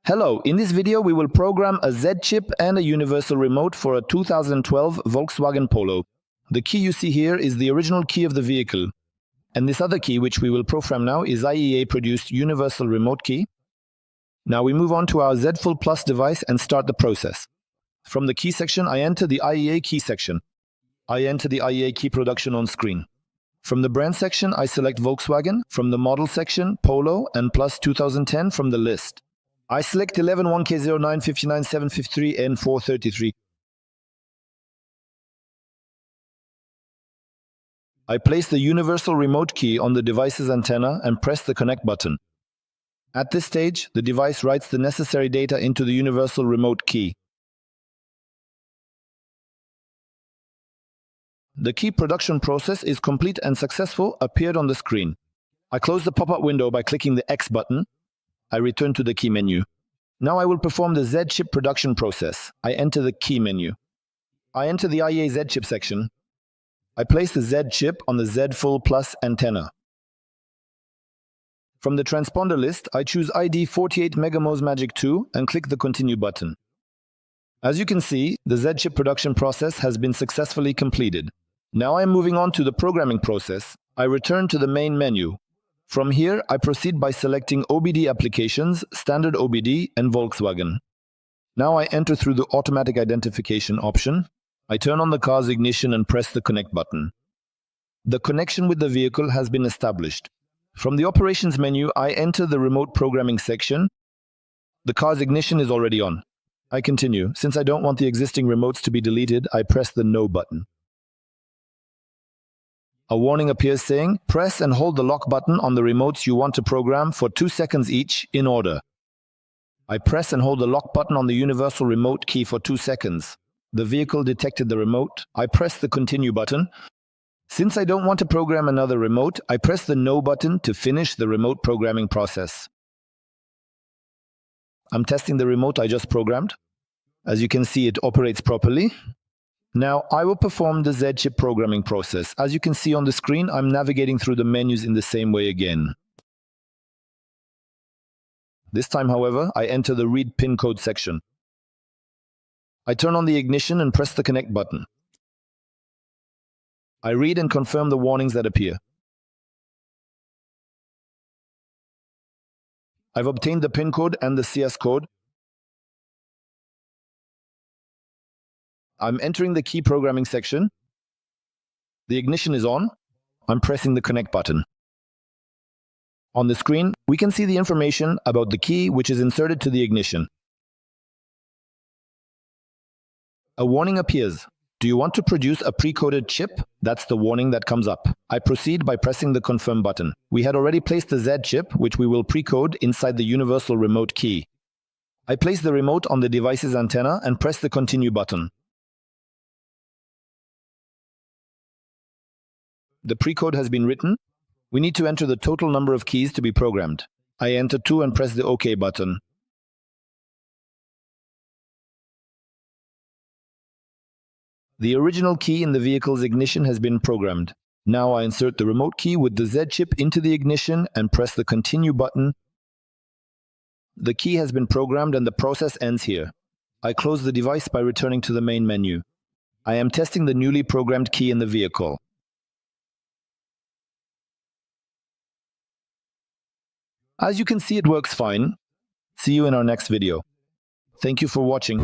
Hello, in this video we will program a Z chip and a universal remote for a 2012 Volkswagen Polo. The key you see here is the original key of the vehicle. And this other key, which we will program now, is IEA-produced universal remote key. Now we move on to our Zed-FULL PLUS device and start the process. From the key section, I enter the IEA key section. I enter the IEA key production on screen. From the brand section, I select Volkswagen. From the model section, Polo and Plus 2010 from the list. I select 11-1K09-59-753-N433. I place the universal remote key on the device's antenna and press the connect button. At this stage, the device writes the necessary data into the universal remote key. The key production process is complete and successful, appeared on the screen. I close the pop-up window by clicking the X button. I return to the key menu. Now I will perform the Z chip production process. I enter the key menu. I enter the IEA Z chip section. I place the Z chip on the Zed-FULL PLUS antenna. From the transponder list, I choose ID 48 MegaMos Magic 2 and click the Continue button. As you can see, the Z chip production process has been successfully completed. Now I am moving on to the programming process. I return to the main menu. From here, I proceed by selecting OBD applications, standard OBD, and Volkswagen. Now I enter through the automatic identification option. I turn on the car's ignition and press the connect button. The connection with the vehicle has been established. From the operations menu, I enter the remote programming section. The car's ignition is already on. I continue. Since I don't want the existing remotes to be deleted, I press the no button. A warning appears saying, press and hold the lock button on the remotes you want to program for 2 seconds each in order. I press and hold the lock button on the universal remote key for 2 seconds. The vehicle detected the remote. I press the continue button. Since I don't want to program another remote, I press the no button to finish the remote programming process. I'm testing the remote I just programmed. As you can see, it operates properly. Now, I will perform the Z chip programming process. As you can see on the screen, I'm navigating through the menus in the same way again. This time, however, I enter the Read PIN code section. I turn on the ignition and press the connect button. I read and confirm the warnings that appear. I've obtained the PIN code and the CS code. I'm entering the key programming section. The ignition is on. I'm pressing the connect button. On the screen, we can see the information about the key which is inserted to the ignition. A warning appears. Do you want to produce a pre-coded chip? That's the warning that comes up. I proceed by pressing the confirm button. We had already placed the Z chip, which we will pre-code inside the universal remote key. I place the remote on the device's antenna and press the continue button. The pre-code has been written. We need to enter the total number of keys to be programmed. I enter 2 and press the OK button. The original key in the vehicle's ignition has been programmed. Now I insert the remote key with the Z chip into the ignition and press the continue button. The key has been programmed and the process ends here. I close the device by returning to the main menu. I am testing the newly programmed key in the vehicle. As you can see, it works fine. See you in our next video. Thank you for watching.